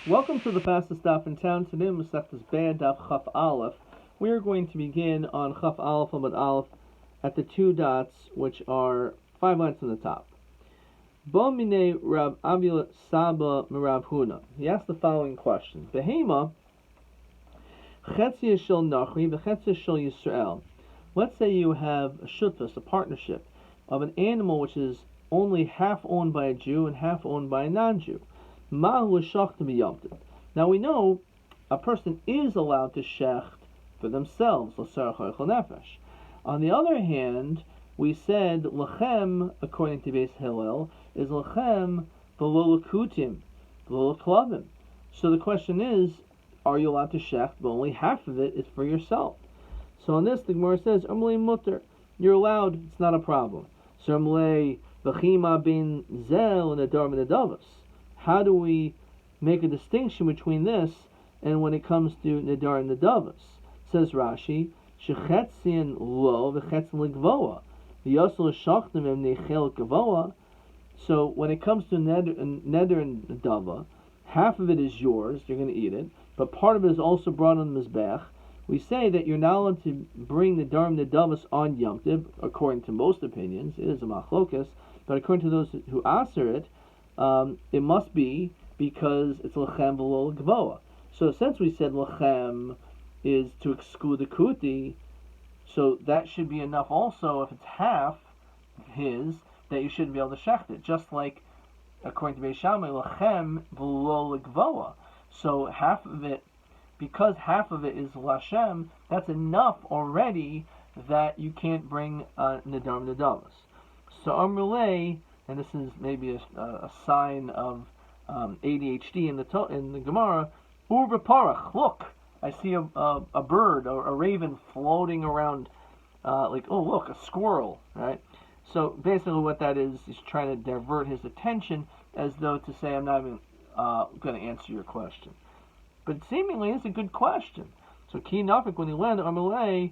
Welcome to the fastest daf in town. Today, Masechtas Be'er Daf Chaf Aleph. We are going to begin on Chaf Aleph Amud Aleph at the two dots, which are 5 lines from the top. Bo mine Rab Avila Saba Merav Huna. He asked the following question: Behema Chetzia Shel Nachri v'Chetzia Shel Yisrael. Let's say you have a shutfus, a partnership of an animal which is only half owned by a Jew and half owned by a non-Jew. Now we know a person is allowed to shecht for themselves. On the other hand, we said lechem, according to Beis Hillel, is lechem v'lo l'kutim, v'lo l'klavim. So the question is, are you allowed to shecht, but only half of it is for yourself? So on this, the Gemara says, mutter, you're allowed, it's not a problem. So v'chima bin zel and adar min adavos. How do we make a distinction between this and when it comes to Nidar and Nadavas? Says Rashi, Shechetzin lo v'chetzin l'gvoa. V'yosel shachtim em nechel gvoa. So when it comes to Neder and Nadava, half of it is yours, you're going to eat it, but part of it is also brought on the Mizbech. We say that you're not allowed to bring Nidar and Nadavas on Yom Tov, according to most opinions. It is a machlokas, but according to those who answer it, it must be because it's lechem v'lo gvoa. So since we said lechem is to exclude the kuti, so that should be enough also if it's half his, that you shouldn't be able to shecht it. Just like, according to Beis Shammai, lechem v'lo gvoa. So half of it, because half of it is lashem, that's enough already that you can't bring nidar nidavos. So Amrulay, and this is maybe a sign of ADHD in the Gemara. Urba parach, look, I see a bird or a raven floating around, like, oh look, a squirrel, right? So basically, what that is trying to divert his attention, as though to say, I'm not even going to answer your question. But seemingly, it's a good question. So ki nafik, when he landed, Amalei,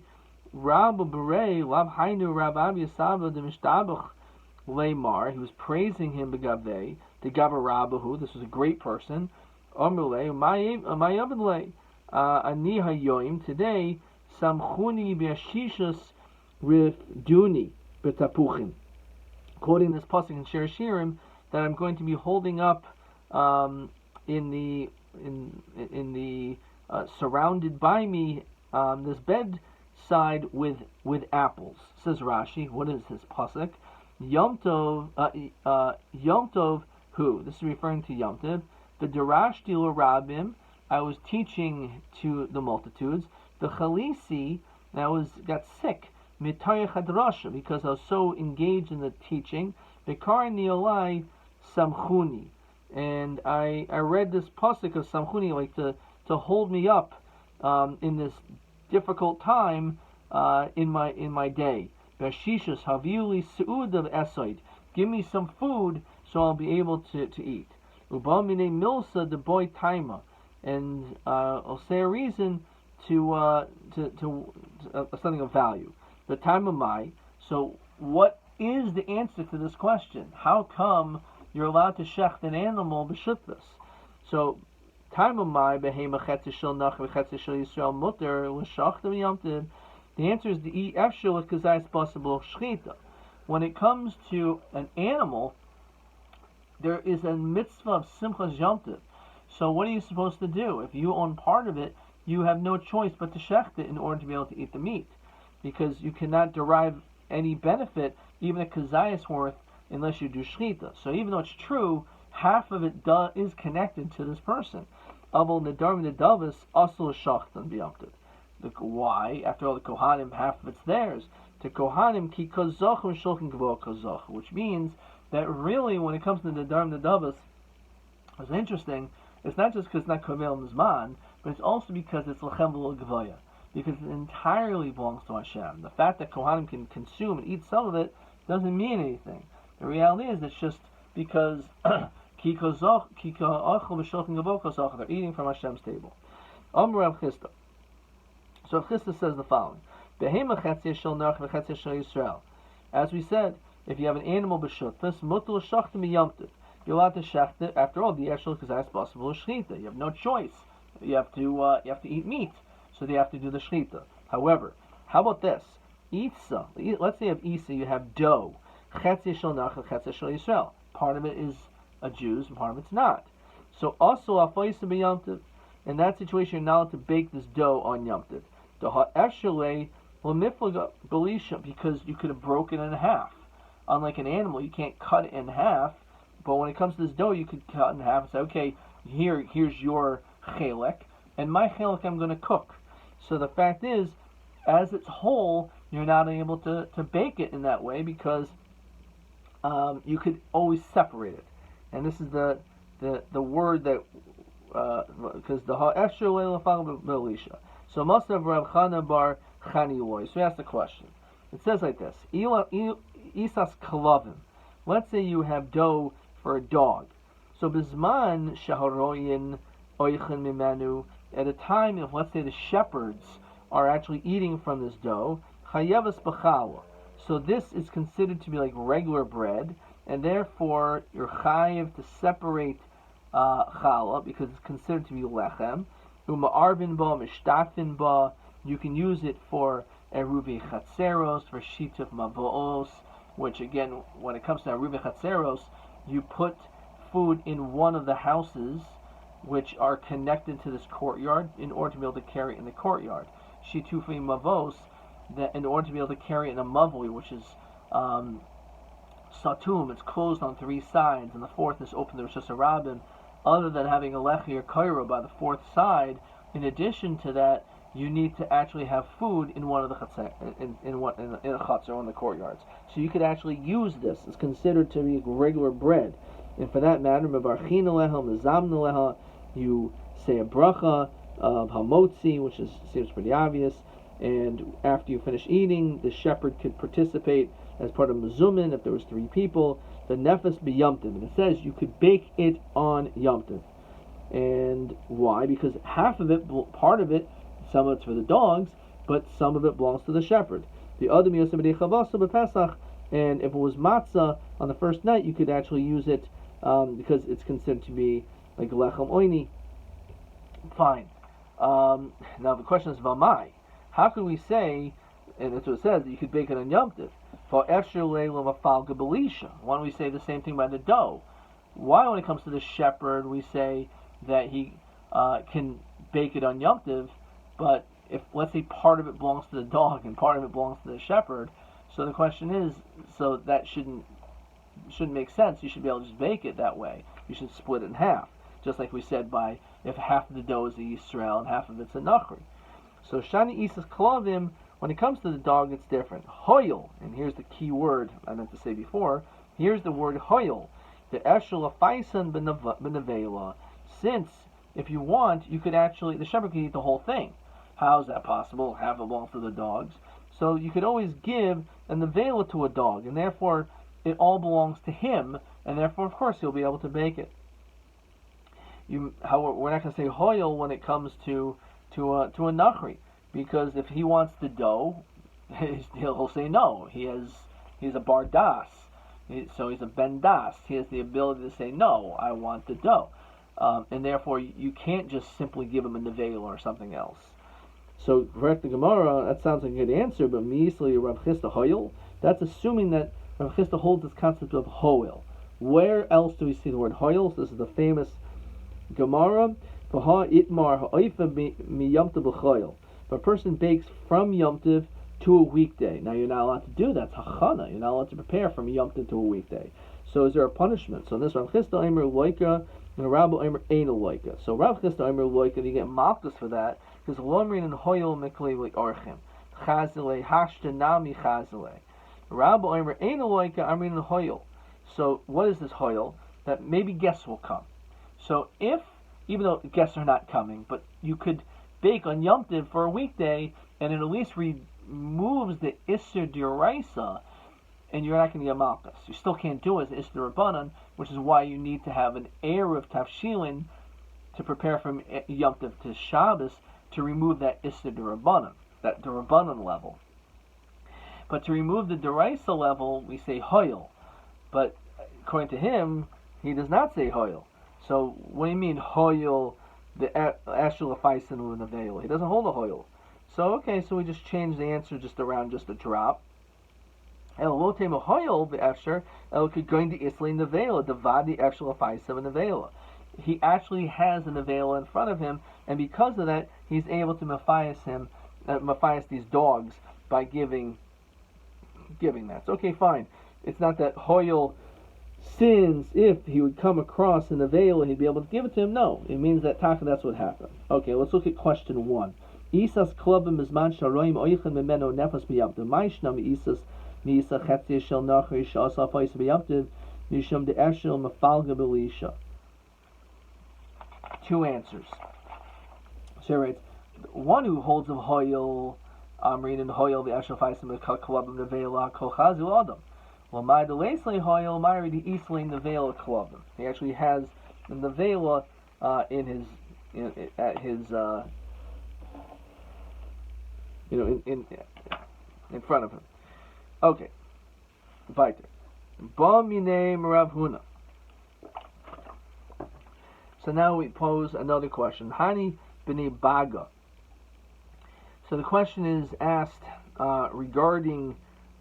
Rabbi Berei, Lab Hainu, Rab Abi Yisaba, the Mishtabach. Leimar, he was praising him begavei, the Gavarabahu, this was a great person. Amrulei, Mayabinlei, Ani Hayoim, today, Samchuni Beashishus Rifduni Betapuchim. Quoting this pasuk in Shir Shirim, that I'm going to be holding up in the surrounded by me this bedside with apples. Says Rashi, what is his pasuk? Yom Tov, who? This is referring to Yom Tov. The Darashti Rabim, I was teaching to the multitudes. The Chalisi, I got sick. Mitayach Hadrasha, because I was so engaged in the teaching. Bekar Niolai Samchuni, and I read this pasuk of Samchuni, like to hold me up in this difficult time in my day. Bashishas Haviuli Su'udav Esoid. Give me some food so I'll be able to eat. Ubamine Milsa the boy Taima. And I'll say a reason to something of value. The time of my. So what is the answer to this question? How come you're allowed to shecht an animal b'shutfus? So time of my behema chetzi shel nach v'chetzi shel Yisrael mutter l'shachtem yamtiv. The answer is the efshel kazayis possible shchita. When it comes to an animal, there is a mitzvah of simchas yomtiv. So what are you supposed to do? If you own part of it, you have no choice but to shecht it in order to be able to eat the meat, because you cannot derive any benefit, even a kazayis worth, unless you do shchita. So even though it's true, half of it is connected to this person. Avol nedar nedavos asur shachtan b'yomtiv. Why? After all, the Kohanim, half of it's theirs. To Kohanim, ki kozach v'shulchan gvoa kozach, which means that really, when it comes to the Nidar Nadavos, it's interesting. It's not just because it's not Kovel Mizman, but it's also because it's Lechem V'lo Gvoya, because it entirely belongs to Hashem. The fact that Kohanim can consume and eat some of it doesn't mean anything. The reality is, it's just because ki kozach v'shulchan gvoa kozach, they're eating from Hashem's table. Amr Rav Chisda. So Chisda says the following: Behema chetzia shel nach v'chetzia shel Yisrael. As we said, if you have an animal b'shutfus, mutter l'shachtim b'yomtiv. you're allowed to shecht it. After all, the eshel because that's possible shechita. You have no choice. You have to eat meat, so they have to do the shechita. However, how about this? Itza. Let's say you have Isa, you have dough. Chetzi shel nachal, chetzi shel Yisrael. Part of it is a Jew's, and part of it's not. So also afoisa b'yamtiv. In that situation, you're not allowed to bake this dough on Yom Tov. Because you could have broken it in half. Unlike an animal, you can't cut it in half. But when it comes to this dough, you could cut it in half and say, okay, here's your chelek, and my chelek I'm going to cook. So the fact is, as it's whole, you're not able to bake it in that way because you could always separate it. And this is the word that because the ha'esher le'lefal b'elisha. So must have Rav Chana bar Chaniloy. So we ask the question. It says like this: Isas kalavim. Let's say you have dough for a dog. So bizman shaharoyin oichin mimanu. At a time, if let's say the shepherds are actually eating from this dough, chayevas b'chala. So this is considered to be like regular bread, and therefore you're chayev to separate challah because it's considered to be lechem. Uma'arvin ba, mishtatvin ba. You can use it for eruvi chatzeros, for shituf mavoos, which again, when it comes to eruvi chatzeros, you put food in one of the houses which are connected to this courtyard in order to be able to carry it in the courtyard. Shitufi mavos, that in order to be able to carry it in a mavoi, which is satum, it's closed on three sides, and the fourth is open. There's just a rabbin. Other than having a lechi or kairo by the fourth side, in addition to that, you need to actually have food in one of the chatzar, in a chatzar in the courtyards. So you could actually use this. It's considered to be regular bread. And for that matter, you say a bracha of hamotzi, which seems pretty obvious. And after you finish eating, the shepherd could participate as part of mezumin if there was 3 people. The nefes b'yomtiv, and it says you could bake it on Yom Tov. And why? Because half of it, part of it, some of it's for the dogs, but some of it belongs to the shepherd. The other pesach, and if it was matzah on the first night, you could actually use it because it's considered to be like lechem oini. Fine. Now the question is v'mai. How can we say, and that's what it says, that you could bake it on Yom Tov? For why don't we say the same thing by the dough? Why, when it comes to the shepherd, we say that he can bake it on Yom Tov, but if, let's say, part of it belongs to the dog and part of it belongs to the shepherd, so the question is, so that shouldn't make sense. You should be able to just bake it that way. You should split it in half, just like we said by if half of the dough is a Yisrael and half of it's a Nachri. So Shani Isas Klavim, when it comes to the dog, it's different. Hoyel, and here's the key word I meant to say before. Here's the word hoyel. The eshel afaisan benavela. Since, if you want, you could actually, the shepherd could eat the whole thing. How is that possible? Half it belongs to the dogs. So you could always give a nevela to a dog, and therefore it all belongs to him, and therefore, of course, he'll be able to bake it. However, we're not going to say hoyel when it comes to a nachri. Because if he wants the dough, he'll say no. He's a bar das, so he's a ben das. He has the ability to say no. I want the dough, and therefore you can't just simply give him a nevela or something else. So correct the Gemara. That sounds like a good answer, but measly Rav Chisda hoyel. That's assuming that Rav Chisda holds this concept of hoyel. Where else do we see the word hoyel? So this is the famous Gemara. Itmar ha'oifa miyamta b'choyel. If a person bakes from Yom Tov to a weekday, now you're not allowed to do that. It's hachana. You're not allowed to prepare from Yom Tov to a weekday. So is there a punishment? So in this Rav Chisda Omer loika and Rabbi Omer ain't loika. So Rav Chisda Omer loika, you get malchus for that because lomrin and hoyel meklei orchim chazile hashta nami chazile. Rabbi Omer ain't loika amrin and hoyel. So what is this hoyel? That maybe guests will come. So if, even though guests are not coming, but you could bake on Yom Tov for a weekday, and it at least removes the Isser D'Oraisa, and you're not going to get Malchus. You still can't do it as Isser Rabbanan, which is why you need to have an air of Tafshilin to prepare from Yom Tov to Shabbos to remove that Isser D'Rabbanan, that D'Rabbanan level. But to remove the D'Oraisa level, we say Hoyel. But according to him, he does not say hoil. So what do you mean hoil the ashul afaisin u'neveil? He doesn't hold a hoil. So okay, so we just change the answer just around just a drop. El lotem hoil the efsher el could going to isli neveil divadi ashul afaisin neveil. He actually has a neveil in front of him, and because of that, he's able to mafias these dogs by giving that. So, okay, fine. It's not that Hoyle sins if he would come across an avail and he'd be able to give it to him. No, it means that taka, that's what happened. Okay, let's look at question 1. Isas klubim izman sharoim oichan memeno nefas biyabdim. Maishnam isas misa chetzi shel nachri shasa fais biyabdim mishum de eshel mafalga belisha. 2 answers. So he writes, one who holds of Hoyle, Amrin and Hoyle, the Eshel Faisim, the Kalabim, the Veila, Kochazil Adam. Well, my the Lesle Hoyle, my the Eastling, the Veila Kalabim. He actually has the Veila in front of him. Okay. Weiter. Ba Mine Rav Huna. So now we pose another question. Hani b'nei baga. So the question is asked regarding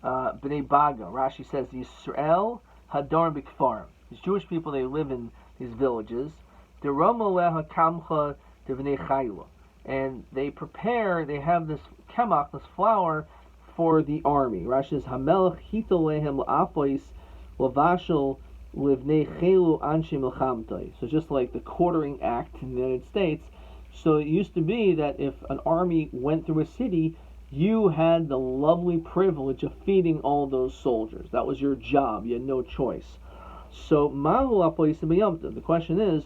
b'nei baga. Rashi says, Yisrael hadar b'kfarim. These Jewish people, they live in these villages. Deroma leha kamcha devnei chayla. And they have this kemach, this flour, for the army. Rashi says, Hamelech hito lehem la'afois lavashel livnei chelu anshe milchamtai. So just like the quartering act in the United States, so it used to be that if an army went through a city, you had the lovely privilege of feeding all those soldiers. That was your job. You had no choice. So the question is,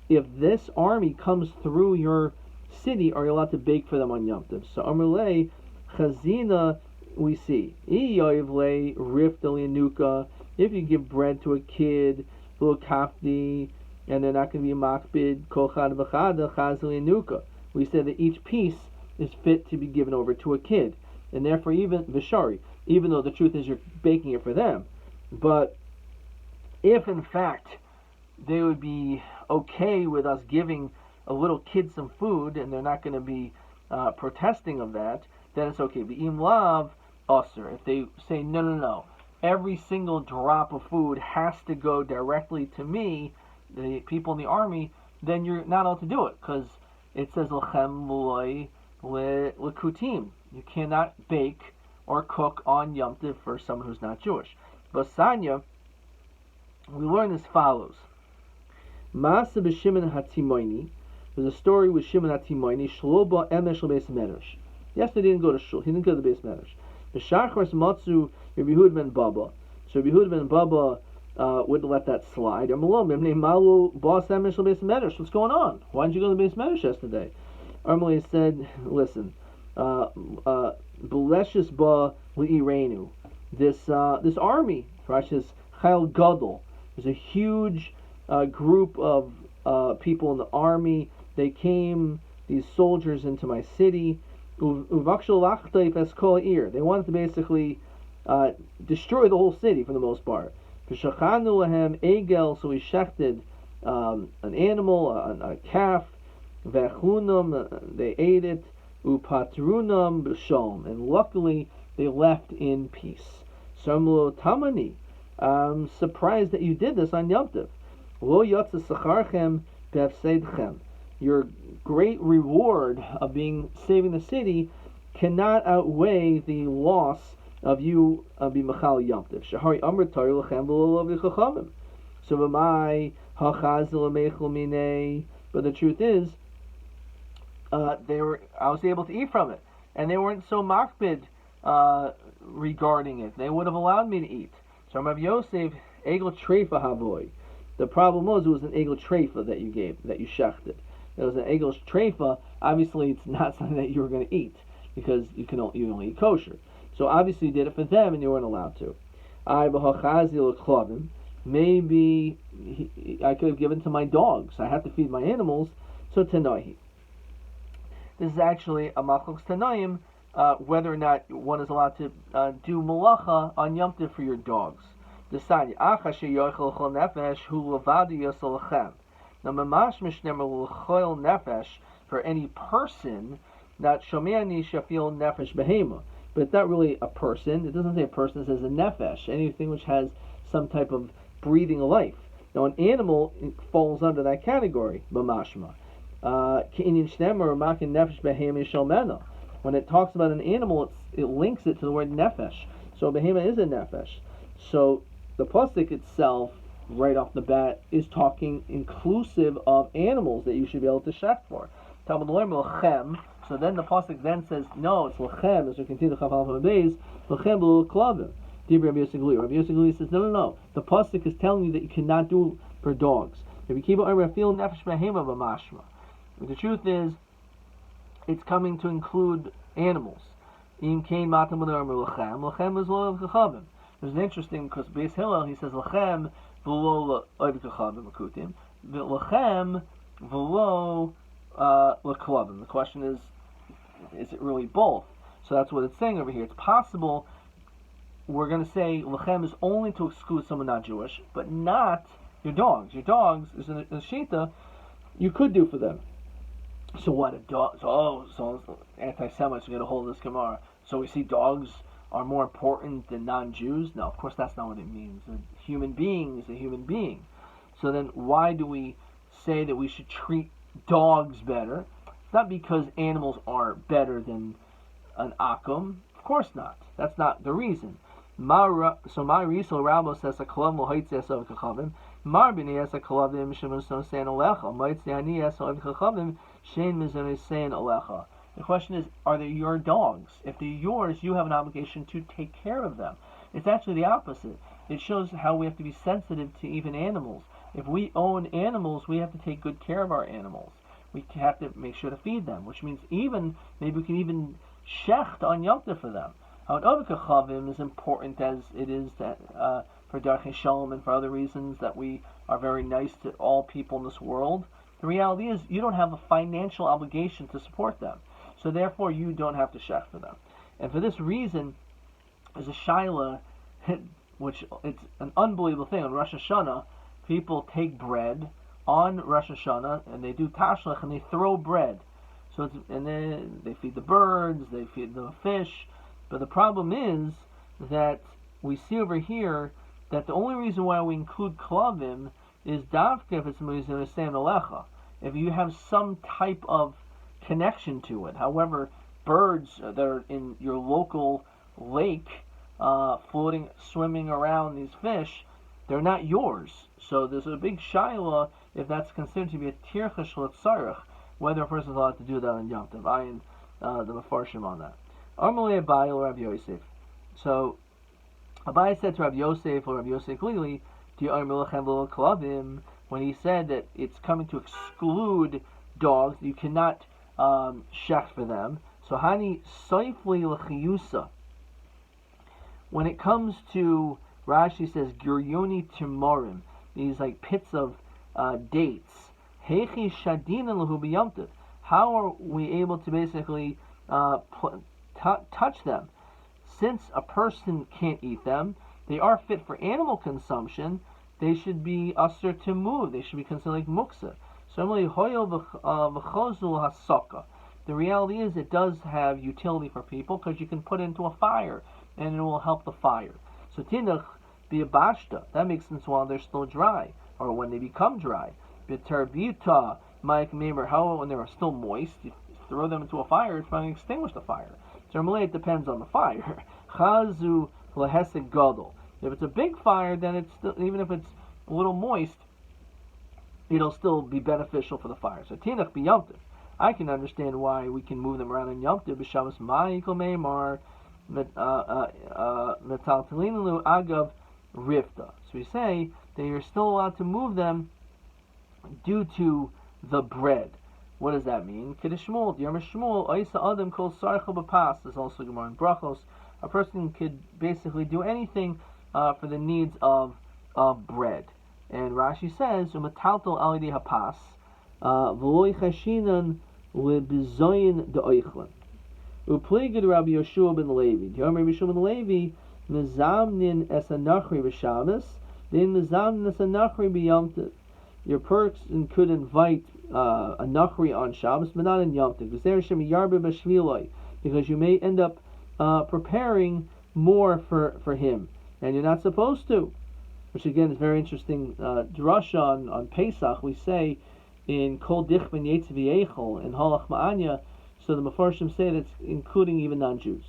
if this army comes through your city, are you allowed to bake for them on Yom Tov? So Amrulei Chazina, we see if you give bread to a kid, little kafdi, and they're not going to be makbid, kochad v'chada chazli nuka. We said that each piece is fit to be given over to a kid, and therefore even v'shari, even though the truth is you're baking it for them, but if in fact they would be okay with us giving a little kid some food, and they're not going to be protesting of that, then it's okay. V'im lav aser. If they say no, every single drop of food has to go directly to me, the people in the army, then you're not allowed to do it, because it says l'chem loy l'kutim. You cannot bake or cook on Yom Tov for someone who's not Jewish. But Sanya, we learn as follows. Masa b'Shimon HaTimoini. There's a story with Shimon HaTimoini. Shloba emesh l'beis medrash. Yes, he didn't go to shul. He didn't go to the beis medrash. B'shachars matzu Rabbi Yehuda ben Baba. So Rabbi Yehuda ben Baba wouldn't let that slide. What's going on? Why didn't you go to the beis medrash yesterday? Armali said, listen, Beleshis ba li'irenu. This army, Rashi Chayil Gadol. There's a huge group of people in the army. They came, these soldiers, into my city. They wanted to basically destroy the whole city for the most part. So we shechted an animal, a calf. They ate it. Upatrunam b'shalom, and luckily they left in peace. Samlo tamani, I'm surprised that you did this on Yom Tov. Lo yotza sacharchem b'afseidchem. Your great reward of saving the city cannot outweigh the loss of you b'machal Yom Tov. Shahari amr tari lechem v'lo v'chachamim. So v'mai hachazil meichel minei. But the truth is, I was able to eat from it, and they weren't so makbid regarding it. They would have allowed me to eat. So Rav Yosef, egel treifa havoy. The problem was it was an egel treifa that you gave, that you shechted. It was an egel treifa. Obviously, it's not something that you were going to eat because you only eat kosher. So obviously, you did it for them, and you weren't allowed to. Maybe I could have given to my dogs. I have to feed my animals. So tanahi. This is actually a machlokes tanaim, whether or not one is allowed to do malacha on Yom Tov for your dogs. Decide. Acha sheyochel chol nefesh hu levadu yosel lechem. Now, mamash mishnemer l'choil nefesh, for any person that shomeani shafil nefesh behema. But it's not really a person. It doesn't say a person. It says a nefesh, anything which has some type of breathing life. Now, an animal falls under that category, b'mashma. When it talks about an animal, it links it to the word nefesh. So behema is a nefesh. So the pasuk itself, right off the bat, is talking inclusive of animals that you should be able to shech for. So then the pasuk then says, no, it's lechem, as we continue the chafal from the base, lechem b'lu klavim. Rabbi Yosef says, no. The pasuk is telling you that you cannot do for dogs. The truth is, it's coming to include animals. There's an interesting, because Beis Hillel, he says, lechem v'lo oivik akutim, lechem v'lo leklavim. The question is it really both? So that's what it's saying over here. It's possible we're going to say lechem is only to exclude someone not Jewish, but not your dogs. Your dogs is a shita you could do for them. So what? A dog? So anti-Semites get a hold of this Gemara. So we see dogs are more important than non-Jews? No, of course that's not what it means. A human being is a human being. So then why do we say that we should treat dogs better? It's not because animals are better than an akum. Of course not. That's not the reason. So my Risal Rabo says a kalav mohaitzi asov kachavim. Mar b'nei asa kalavim shemuson sein alecha. Mohaitzi ani asa of kachavim shein mizon sein alecha. The question is, are they your dogs? If they're yours, you have an obligation to take care of them. It's actually the opposite. It shows how we have to be sensitive to even animals. If we own animals, we have to take good care of our animals. We have to make sure to feed them, which means maybe we can even shecht on Yom Tov for them. However, Kachavim is important as it is that, for Darchei Shalom and for other reasons that we are very nice to all people in this world. The reality is you don't have a financial obligation to support them. So therefore you don't have to shecht for them. And for this reason, there's a shaila, which it's an unbelievable thing. On Rosh Hashanah, people take bread on Rosh Hashanah and they do tashlech and they throw bread. And then they feed the birds, they feed the fish. But the problem is that we see over here that the only reason why we include klavim is davka if it's mizunasem alecha. If you have some type of connection to it. However, birds that are in your local lake, swimming around these fish, they're not yours. So there's a big shaila if that's considered to be a tircha shletzarech, whether a person is allowed to do that on Yom Tov. I and the Mefarshim on that. Armalei Abai or Rabbi Yosef. So Abai said to Rabbi Yosef or Rabbi Yosef Glili, when he said that it's coming to exclude dogs, you cannot shech for them. So hani soifli l'chiyusa. When it comes to, Rashi says giryoni timorim, these like pits of dates. Hechi shadina l'hu b'yomtiv. How are we able to basically touch them? Since a person can't eat them, they are fit for animal consumption. They should be usher to move. They should be considered like muksa. The reality is it does have utility for people because you can put it into a fire and it will help the fire. So tinach be a bashta. That makes sense while they're still dry or when they become dry. B'terbita ma'ik memer. How when they're still moist, you throw them into a fire, it's going to extinguish the fire. So normally it depends on the fire. Chazu lahesed gadol. If it's a big fire, then it's still, even if it's a little moist, it'll still be beneficial for the fire. So tinach be Yom Tov. I can understand why we can move them around in Yom Tov. B'Shabbos ma'ikol meimar metaltalinu agav rifta. So we say that you're still allowed to move them due to the bread. What does that mean? Kedishmul, Yom Shmuel, Oisa Adam Kol Sarcha B'Pas. There's also Gemara in Brachos. A person could basically do anything for the needs of bread. And Rashi says, Umataltal Alidi Hapas, V'loi Chashinan Lebizoyin De'oichlin. Upligid Rabbi Yoshua ben Levi. Rabbi Yoshua ben Levi, Mizamnin es anachri b'Shabbos, then mizamnin es anachri b'Yom Tov. Your person could invite a nachri on Shabbos, but not in Yom Tov, because you may end up preparing more for him, and you're not supposed to. Which again is very interesting. Drasha on Pesach, we say in Kol Dich Ben Yetz V'Yechol in Halach Ma'anya, so the Mefarshim say that's including even non-Jews.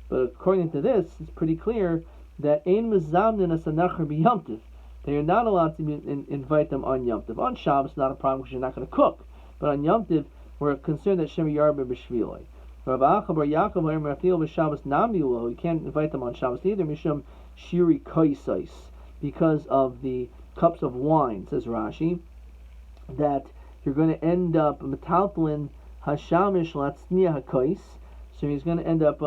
But according to this, it's pretty clear that Ein Mezamnin as a Nachar B'Yom Tov. That you're not allowed to invite them on Yom Tov. On Shabbos, not a problem because you're not going to cook. But on Yom Tov, we're concerned that Shem Yarba B'Shviloi. Rav Acha Bar Yaakov Omer Rafil B'Shabbos Namiulo. You can't invite them on Shabbos either. Mishum Shiri Kaisais, because of the cups of wine, says Rashi, that you're going to end up metalplin hashamish latznia hakais. So he's going to end up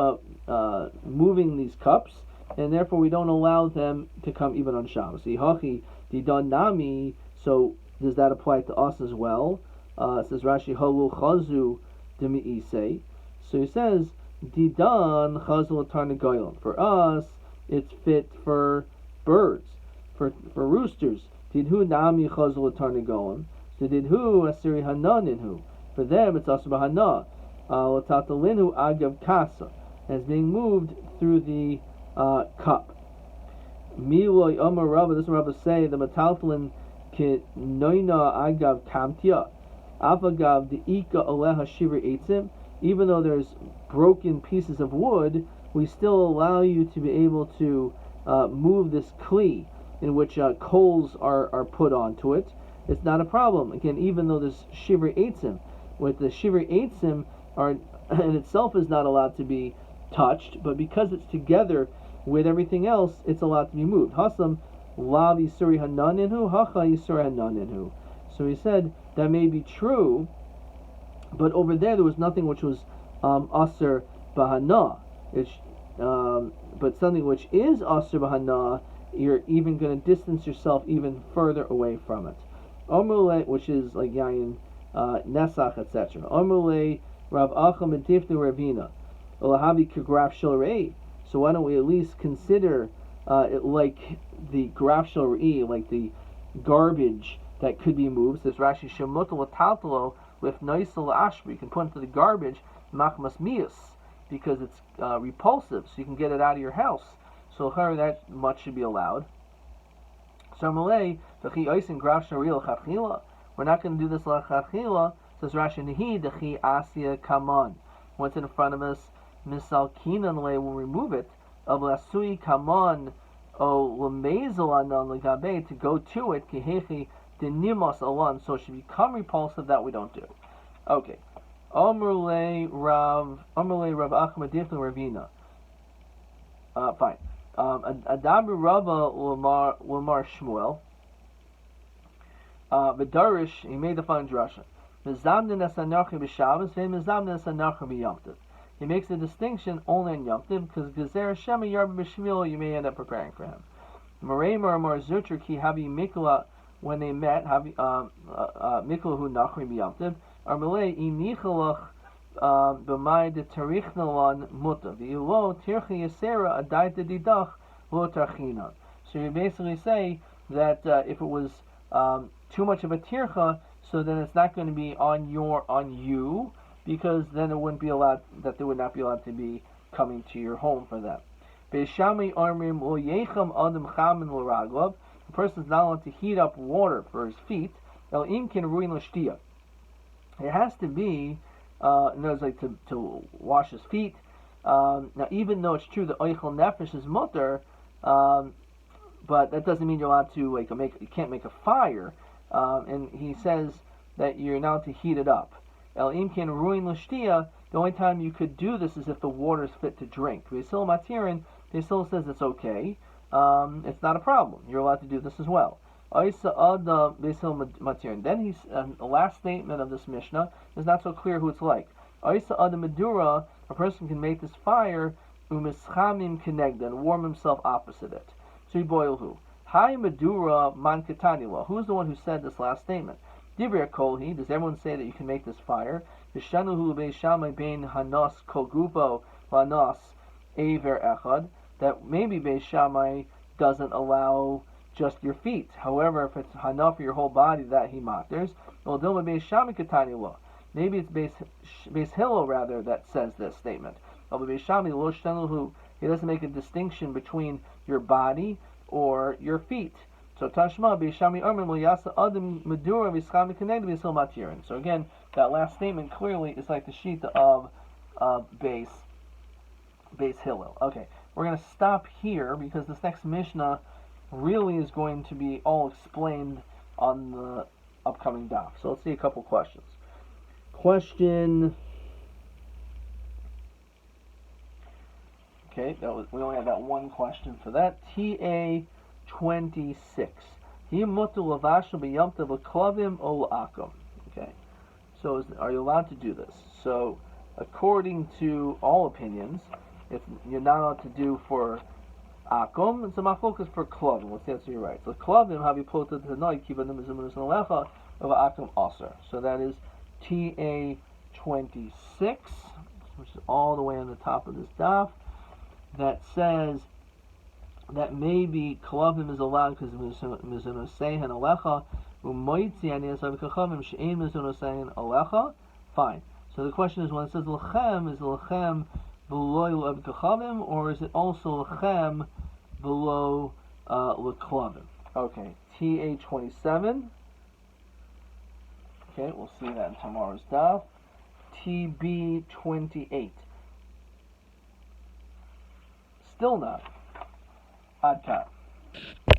moving these cups, and therefore we don't allow them to come even on Shabbos. Ihachi didan nami. So does that apply to us as well? Says Rashi halu chazu demi'isei. So he says didan chazu tarnagoyim. For us, it's fit for birds, for roosters. Didhu nami chazu tarnagoyim. So didhu asiri hananinhu. For them, it's asur b'hana. L'tatalinhu agav kasa, as being moved through the cup. Miloi Omar Rabba, this Rabba say the metaltalin ki noina agav kamtia, avagav the ika aleha shivri eitzim. Even though there's broken pieces of wood, we still allow you to be able to move this kli in which coals are put onto it. It's not a problem. Again, even though there's shivri eitzim, with the shivri eitzim are in itself is not allowed to be touched, but because it's together with everything else, it's allowed to be moved. Hasam lav yisuri hananinhu, hacha yisuri hananinhu. So he said that may be true, but over there was nothing which was asur bahana. But something which is asur bahana, you're even going to distance yourself even further away from it. Omule, which is like yayin, nesach, etc. Omule Rav Acham and Tifnu Ravina, Olahavi Kagraf Shilrei. So why don't we at least consider it like the Graf Shilrei, like the garbage that could be moved? Says Rashi Shemutal Taltalo with Naisal Ashri. You can put into the garbage Machmas Mias because it's repulsive, so you can get it out of your house. So that much should be allowed. So Malay, V'chi Oisin Graf Shilrei L'Chachila. We're not going to do this L'Chachila. Says Rashi Nehi Dechi Asya Kaman. Once in front of us, Misal Kinan will remove it. Of Lasui Kaman O Lamezel Anan Lagabe to go to it, Kihechi Denimos Alan, so it should become repulsive. That we don't do. Okay. Omrle Rav Achma Difna Ravina. Fine. Adabri Rava Lamar Shmuel. Vidarish, he made the following drasha. He makes a distinction only on Yom Tov because Gezer Shema Yarba B'Shmil you may end up preparing for him. Mareimar Mar Zutra Ki Havi Mikla when they met Havi Mikla Hu Nachri B'Yom Tov Armalei Inichalach B'Mai De Tarichnalan Muta V'Ilo Tirchi Yasera Adaita Didach Lo Tarchina. So you basically say that if it was too much of a tircha, so then it's not going to be on you, because then it wouldn't be allowed, that they would not be allowed to be coming to your home for that. The person is not allowed to heat up water for his feet. It has to be, like to wash his feet. Now, even though it's true that oichel nefesh is mutter, but that doesn't mean you're allowed to you can't make a fire. And he says that you're not to heat it up. El imkin ruin l'shtia. The only time you could do this is if the water is fit to drink. V'yisil matirin. V'yisil says it's okay. It's not a problem. You're allowed to do this as well. Oisa ada v'yisil matirin. Then he's the last statement of this Mishnah is not so clear who it's like. Oisa ada medura. A person can make this fire umischamim kenegda and warm himself opposite it. So you boil who? Hi Medura Man Katanila. Who's the one who said this last statement? Divir Kolhi. Does everyone say that you can make this fire? Vishanuhu Beishamai Bain Hanas Kogubo Lanas Aver Echad. that maybe Beis Shammai doesn't allow just your feet. However, if it's enough for your whole body, that he matters. Well, Dilma Beis Shammai Katani Lo. Maybe it's Beis Hillel rather that says this statement. Beis Shammai Lo Shtenu, he doesn't make a distinction between your body or your feet. So Tashma Beis Shammai Omer Lo Yasa Adam Medura V'Scham Keneged V'Sil Matirin. So again, that last statement clearly is like the sheet of Beis Hillel. Okay, we're going to stop here because this next Mishnah really is going to be all explained on the upcoming daf. So let's see a couple questions. Okay, we only have that one question for that. TA 26. Okay, so are you allowed to do this? So according to all opinions, you're not allowed to do for Akum, and so machlokas for klavim. Let's answer you right. So klavim have you ploted to noi kivanim izumunus nalecha of Akum aser. So that is TA 26, which is all the way on the top of this daf. That says that maybe klavim is allowed because mizunoseihen alecha umoitzi aniyasav kachavim she'ein mizunoseihen alecha. Fine. So the question is, when it says lechem, is lechem below of kachavim, or is it also lechem below leklavim? Okay, TA 27. Okay, we'll see that in tomorrow's daf. TB 28. Still not. Adkan.